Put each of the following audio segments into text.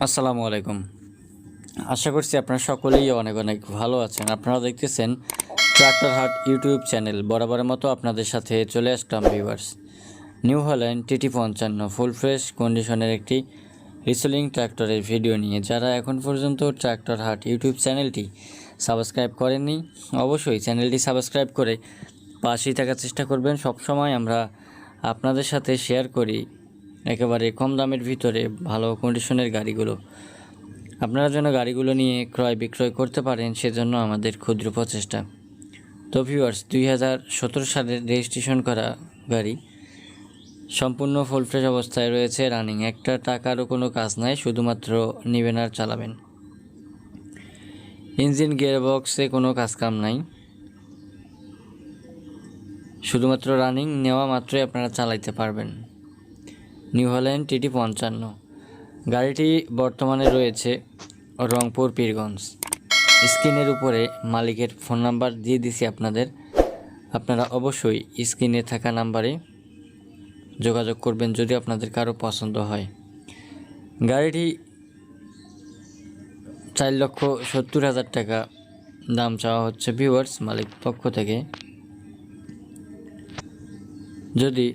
আসসালামু আলাইকুম। আশা করছি আপনারা সকলেই অনেক অনেক ভালো আছেন। আপনারা দেখতেছেন ট্রাক্টর হাট ইউটিউব চ্যানেল। বরাবরের মতো আপনাদের সাথে চলে আসলাম viewers. New Holland TT55 full fresh কন্ডিশনের একটি রিসেলিং ট্র্যাক্টরের ভিডিও নিয়ে। যারা এখন পর্যন্ত ট্রাক্টর হাট ইউটিউব চ্যানেলটি সাবস্ক্রাইব করেননি, অবশ্যই চ্যানেলটি সাবস্ক্রাইব করে পাশেই থাকার চেষ্টা করবেন। সবসময় আমরা আপনাদের সাথে শেয়ার করি একেবারে কম দামের ভিতরে ভালো কন্ডিশনের গাড়িগুলো। আপনারা যেন গাড়িগুলো নিয়ে ক্রয় বিক্রয় করতে পারেন, সেজন্য আমাদের ক্ষুদ্র প্রচেষ্টা। তো ভিউয়ার্স, 2017 সালের রেজিস্ট্রেশন করা গাড়ি, সম্পূর্ণ ফুল ফ্রেশ অবস্থায় রয়েছে, রানিং। একটা টাকারও কোনো কাজ নাই, শুধুমাত্র নেবেন আর চালাবেন। ইঞ্জিন গিয়ারবক্সে কোনো কাজ কাম নাই, শুধুমাত্র রানিং। নেওয়া মাত্রই আপনারা চালাইতে পারবেন। নিউ হল্যান্ড TT55 গাড়িটি বর্তমানে রয়েছে রংপুর পীরগঞ্জ। স্ক্রিনের উপরে মালিকের ফোন নাম্বার দিয়ে দিছি আপনাদের। আপনারা অবশ্যই স্ক্রিনে থাকা নাম্বারে যোগাযোগ করবেন যদি আপনাদের কারো পছন্দ হয়। গাড়িটি 4,70,000 টাকা দাম চাওয়া হচ্ছে ভিউয়ার্স মালিক পক্ষ থেকে। যদি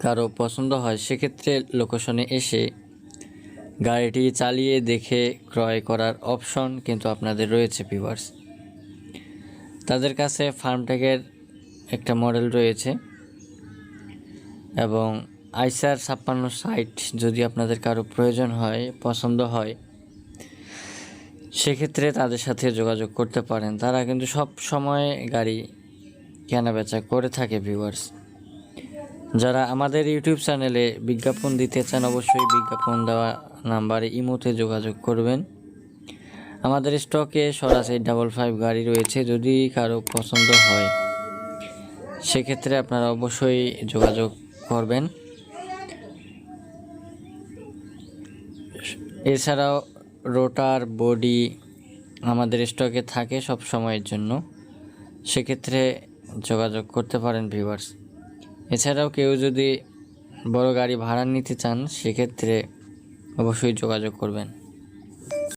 কারো পছন্দ হয় সেক্ষেত্রে লোকেশনে এসে গাড়িটি চালিয়ে দেখে ক্রয় করার অপশন কিন্তু আপনাদের রয়েছে ভিউয়ার্স। তাদের কাছে ফার্মট্যাগের একটা মডেল রয়েছে এবং আইসার 5660 যদি আপনাদের কারো প্রয়োজন হয়, পছন্দ হয়, সেক্ষেত্রে তাদের সাথে যোগাযোগ করতে পারেন। তারা কিন্তু সব সময় গাড়ি কেনাবেচা করে থাকে ভিউয়ার্স। যারা আমাদের ইউটিউব চ্যানেলে বিজ্ঞাপন দিতে চান, অবশ্যই বিজ্ঞাপন দেওয়া নাম্বারে ইমোতে যোগাযোগ করবেন। আমাদের স্টকে সরাসরি 55 গাড়ি রয়েছে, যদি কারো পছন্দ হয় সেক্ষেত্রে আপনারা অবশ্যই যোগাযোগ করবেন। এছাড়াও রোটার বডি আমাদের স্টকে থাকে সব সময়ের জন্য, সেক্ষেত্রে যোগাযোগ করতে পারেন ভিউয়ার্স। এছাড়াও কেউ যদি বড় গাড়ি ভাড়া নিতে চান সেক্ষেত্রে অবশ্যই যোগাযোগ করবেন।